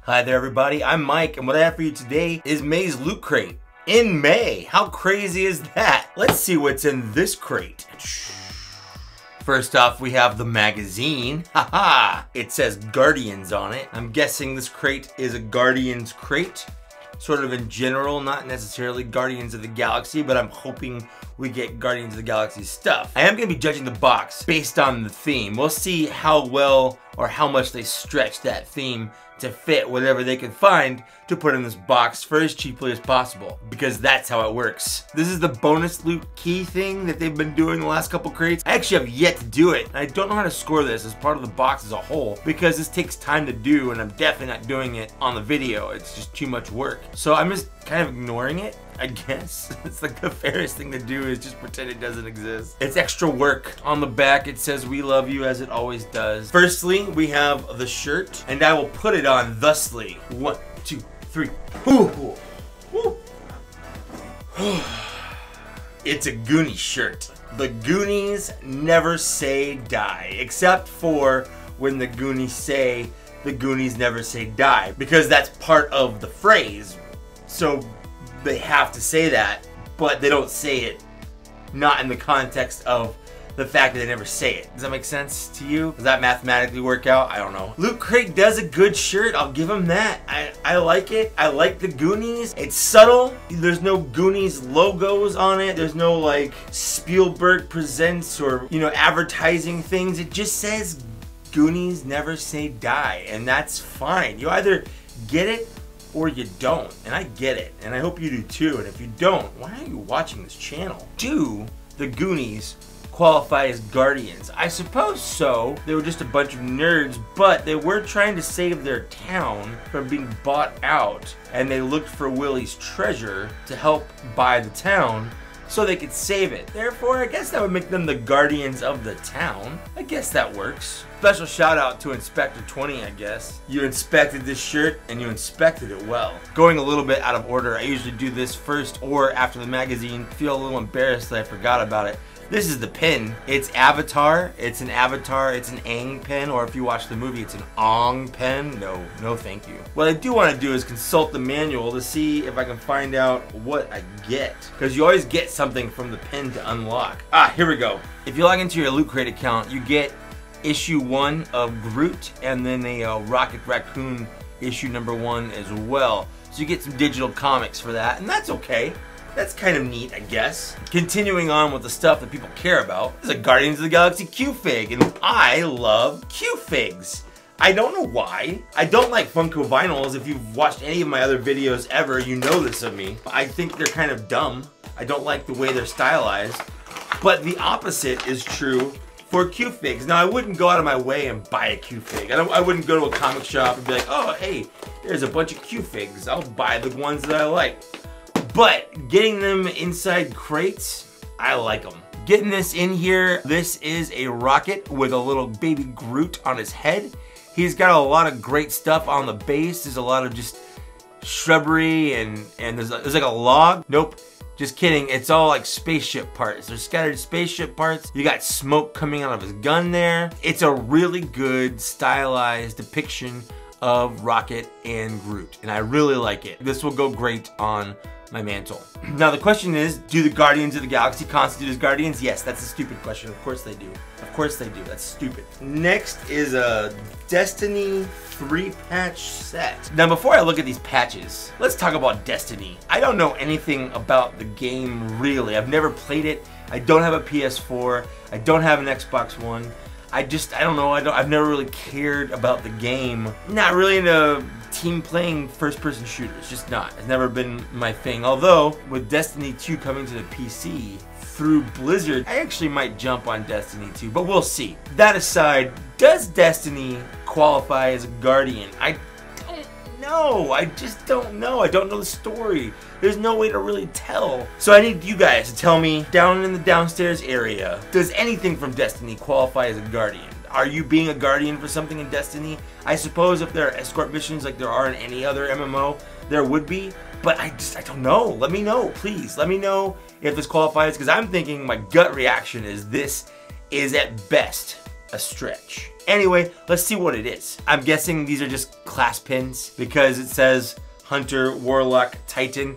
Hi there everybody, I'm Mike, and what I have for you today is May's Loot Crate. In May! How crazy is that? Let's see what's in this crate. First off, we have the magazine. Haha! It says Guardians on it. I'm guessing this crate is a Guardians crate. Sort of in general, not necessarily Guardians of the Galaxy, but I'm hoping we get Guardians of the Galaxy stuff. I am going to be judging the box based on the theme. We'll see how well or how much they stretch that theme to fit whatever they can find to put in this box for as cheaply as possible, because that's how it works. This is the bonus loot key thing that they've been doing the last couple crates. I actually have yet to do it. I don't know how to score this as part of the box as a whole, because this takes time to do, and I'm definitely not doing it on the video. It's just too much work. So I'm just kind of ignoring it, I guess. It's like the fairest thing to do is just pretend it doesn't exist. It's extra work. On the back it says "We love you," as it always does. Firstly, we have the shirt, and I will put it on thusly. 1, 2, 3. Ooh. Ooh. It's a Goonies shirt. The Goonies never say die, except for when the Goonies say the Goonies never say die, because that's part of the phrase. So they have to say that, but they don't say it not in the context of the fact that they never say it. Does that make sense to you? Does that mathematically work out? I don't know. Loot Crate does a good shirt. I'll give them that. I like it. I like the Goonies. It's subtle. There's no Goonies logos on it. There's no like Spielberg presents or, you know, advertising things. It just says Goonies never say die, and that's fine. You either get it or you don't, and I get it, and I hope you do too. And if you don't, why are you watching this channel? Do the Goonies qualify as Guardians? I suppose so. They were just a bunch of nerds, but they were trying to save their town from being bought out, and they looked for Willie's treasure to help buy the town so they could save it. Therefore, I guess that would make them the Guardians of the town. I guess that works. Special shout out to Inspector 20, I guess. You inspected this shirt, and you inspected it well. Going a little bit out of order, I usually do this first or after the magazine. Feel a little embarrassed that I forgot about it. This is the pin. It's Avatar. It's an Avatar. It's an Aang pen, or if you watch the movie, it's an Ong pen. No thank you. What I do want to do is consult the manual to see if I can find out what I get, because you always get something from the pin to unlock. Ah, here we go. If you log into your Loot Crate account, you get issue 1 of Groot, and then a Rocket Raccoon issue number 1 as well. So you get some digital comics for that, and that's okay. That's kind of neat, I guess. Continuing on with the stuff that people care about, there's a Guardians of the Galaxy Q-Fig, and I love Q-Figs. I don't know why. I don't like Funko vinyls. If you've watched any of my other videos ever, you know this of me. I think they're kind of dumb. I don't like the way they're stylized. But the opposite is true for Q-Figs. Now, I wouldn't go out of my way and buy a Q-Fig. I wouldn't go to a comic shop and be like, oh, hey, there's a bunch of Q-Figs. I'll buy the ones that I like. But getting them inside crates, I like them. Getting this in here, this is a Rocket with a little baby Groot on his head. He's got a lot of great stuff on the base. There's a lot of just shrubbery and there's like a log. Nope, just kidding. It's all like spaceship parts. There's scattered spaceship parts. You got smoke coming out of his gun there. It's a really good stylized depiction of Rocket and Groot, and I really like it. This will go great on my mantle. Now the question is, do the Guardians of the Galaxy constitute as Guardians? Yes, that's a stupid question. Of course they do. Of course they do. That's stupid. Next is a Destiny 3-patch set. Now before I look at these patches, let's talk about Destiny. I don't know anything about the game really. I've never played it. I don't have a PS4. I don't have an Xbox One. I don't know. I've never really cared about the game. Not really into team playing first-person shooters, just not. It's never been my thing. Although, with Destiny 2 coming to the PC through Blizzard, I actually might jump on Destiny 2, but we'll see. That aside, does Destiny qualify as a Guardian? I don't know. I just don't know. I don't know the story. There's no way to really tell. So I need you guys to tell me down in the downstairs area, does anything from Destiny qualify as a Guardian? Are you being a Guardian for something in Destiny? I suppose if there are escort missions like there are in any other MMO, there would be, but I don't know. Let me know, please. Let me know if this qualifies, because I'm thinking my gut reaction is this is at best a stretch. Anyway, let's see what it is. I'm guessing these are just class pins because it says Hunter, Warlock, Titan.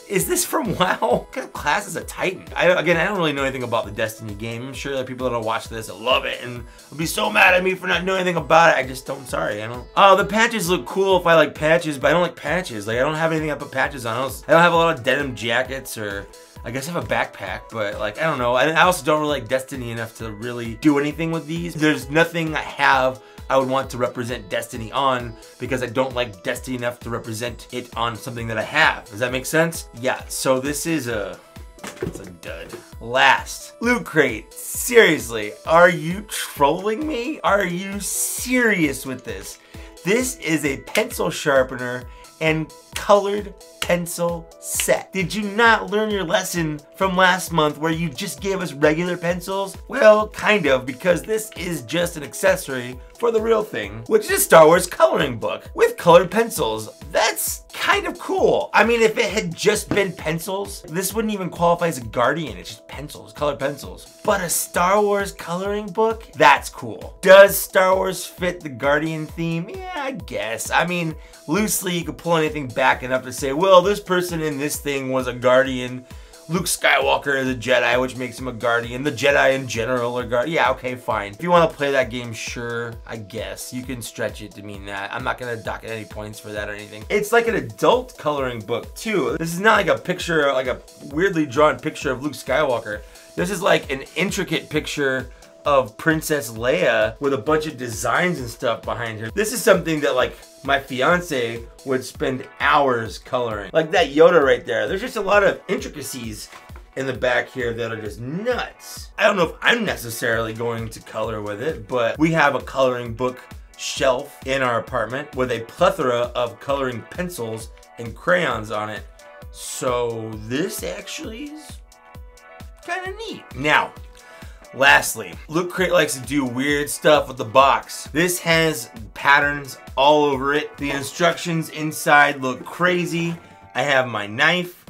Is this from WoW? What kind of class is a Titan? Again, I don't really know anything about the Destiny game. I'm sure that people that'll watch this will love it and will be so mad at me for not knowing anything about it. I just don't, sorry, I don't. Oh, the patches look cool if I like patches, but I don't like patches. Like, I don't have anything I put patches on. I don't have a lot of denim jackets, or I guess I have a backpack, but like, I don't know. I also don't really like Destiny enough to really do anything with these. There's nothing I have I would want to represent Destiny on, because I don't like Destiny enough to represent it on something that I have. Does that make sense? Yeah, so this is it's a dud. Last, Loot Crate. Seriously, are you trolling me? Are you serious with this? This is a pencil sharpener and colored pencil set. Did you not learn your lesson from last month where you just gave us regular pencils? Well, kind of, because this is just an accessory for the real thing, which is a Star Wars coloring book with colored pencils. That's kind of cool. I mean, if it had just been pencils, this wouldn't even qualify as a Guardian. It's just pencils, colored pencils. But a Star Wars coloring book? That's cool. Does Star Wars fit the Guardian theme? Yeah, I guess. I mean, loosely you could pull anything back enough to say, well, this person in this thing was a Guardian. Luke Skywalker is a Jedi, which makes him a Guardian. The Jedi in general are Guardian. Yeah, okay, fine. If you want to play that game, sure, I guess. You can stretch it to mean that. I'm not going to dock any points for that or anything. It's like an adult coloring book, too. This is not like a picture, like a weirdly drawn picture of Luke Skywalker. This is like an intricate picture of Princess Leia with a bunch of designs and stuff behind her. This is something that, like, my fiance would spend hours coloring. Like that Yoda right there. There's just a lot of intricacies in the back here that are just nuts. I don't know if I'm necessarily going to color with it, but we have a coloring book shelf in our apartment with a plethora of coloring pencils and crayons on it. So this actually is kind of neat. Now, lastly, Loot Crate likes to do weird stuff with the box. This has patterns all over it. The instructions inside look crazy. I have my knife.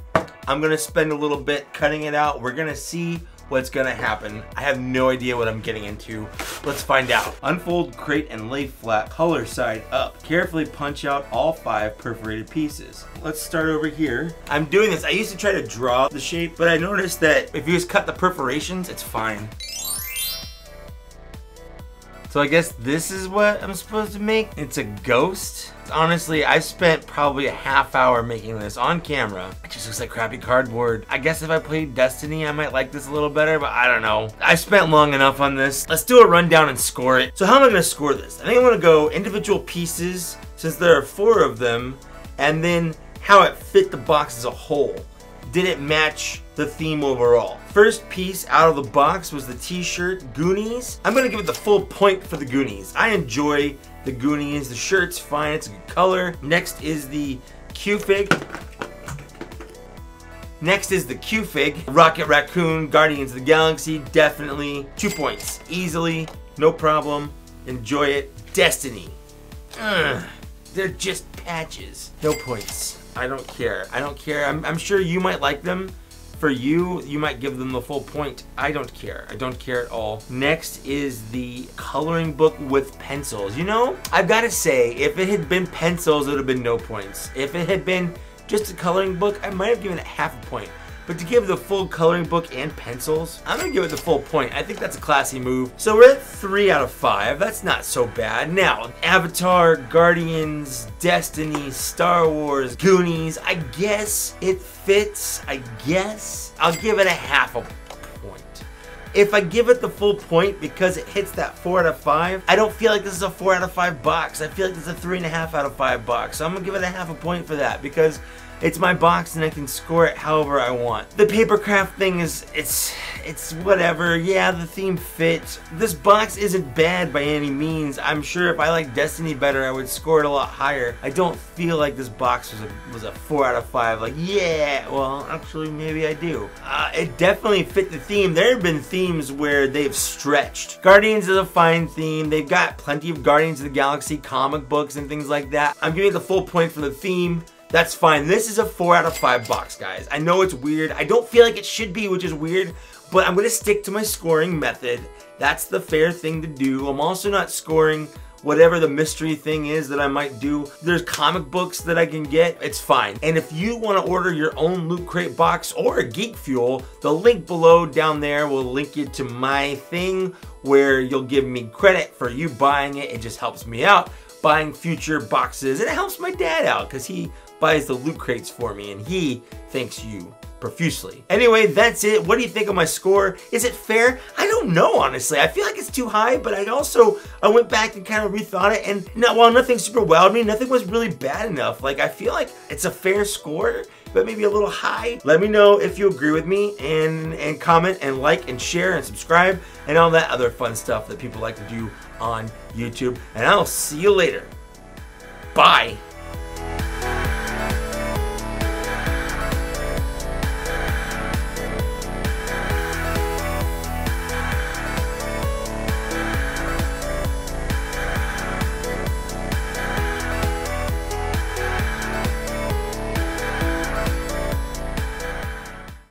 I'm gonna spend a little bit cutting it out. We're gonna see what's gonna happen. I have no idea what I'm getting into. Let's find out. Unfold crate and lay flat, color side up. Carefully punch out all 5 perforated pieces. Let's start over here. I'm doing this. I used to try to draw the shape, but I noticed that if you just cut the perforations, it's fine. So I guess this is what I'm supposed to make. It's a ghost. Honestly, I spent probably a half hour making this on camera. It just looks like crappy cardboard. I guess if I played Destiny, I might like this a little better, but I don't know. I spent long enough on this. Let's do a rundown and score it. So how am I gonna score this? I think I'm gonna go individual pieces, since there are 4 of them, and then how it fit the box as a whole. Did it match the theme overall? First piece out of the box was the t-shirt Goonies. I'm gonna give it the full point for the Goonies. I enjoy the Goonies. The shirt's fine, it's a good color. Next is the Q-Fig. Rocket Raccoon, Guardians of the Galaxy, definitely 2 points. Easily, no problem, enjoy it. Destiny. They're just patches. No points. I don't care. I don't care. I'm sure you might like them. For you, you might give them the full point. I don't care. I don't care at all. Next is the coloring book with pencils. You know, I've got to say, if it had been pencils, it would have been no points. If it had been just a coloring book, I might have given it half a point. But to give the full coloring book and pencils, I'm gonna give it the full point. I think that's a classy move. So we're at 3 out of 5. That's not so bad. Now, Avatar, Guardians, Destiny, Star Wars, Goonies. I guess it fits. I guess. I'll give it a half a point. If I give it the full point because it hits that 4 out of 5, I don't feel like this is a 4 out of 5 box. I feel like this is a 3.5 out of 5 box. So I'm gonna give it a half a point for that because it's my box and I can score it however I want. The papercraft thing is, it's whatever. Yeah, the theme fits. This box isn't bad by any means. I'm sure if I liked Destiny better, I would score it a lot higher. I don't feel like this box was a 4 out of 5. Like, yeah, well, actually, maybe I do. It definitely fit the theme. There have been themes where they've stretched. Guardians is a fine theme. They've got plenty of Guardians of the Galaxy comic books and things like that. I'm giving it the full point for the theme. That's fine. This is a 4 out of 5 box, guys. I know it's weird. I don't feel like it should be, which is weird, but I'm gonna stick to my scoring method. That's the fair thing to do. I'm also not scoring whatever the mystery thing is that I might do. There's comic books that I can get, it's fine. And if you want to order your own Loot Crate box or a Geek Fuel, the link below down there will link you to my thing where you'll give me credit for you buying it. It just helps me out buying future boxes, and it helps my dad out because he buys the Loot Crates for me and he thanks you profusely. Anyway, that's it. What do you think of my score? Is it fair? I don't know, honestly. I feel like it's too high, but I went back and kind of rethought it, and while nothing super wowed me, nothing was really bad enough. Like, I feel like it's a fair score, but maybe a little high. Let me know if you agree with me, and comment and like and share and subscribe and all that other fun stuff that people like to do on YouTube. And I'll see you later. Bye.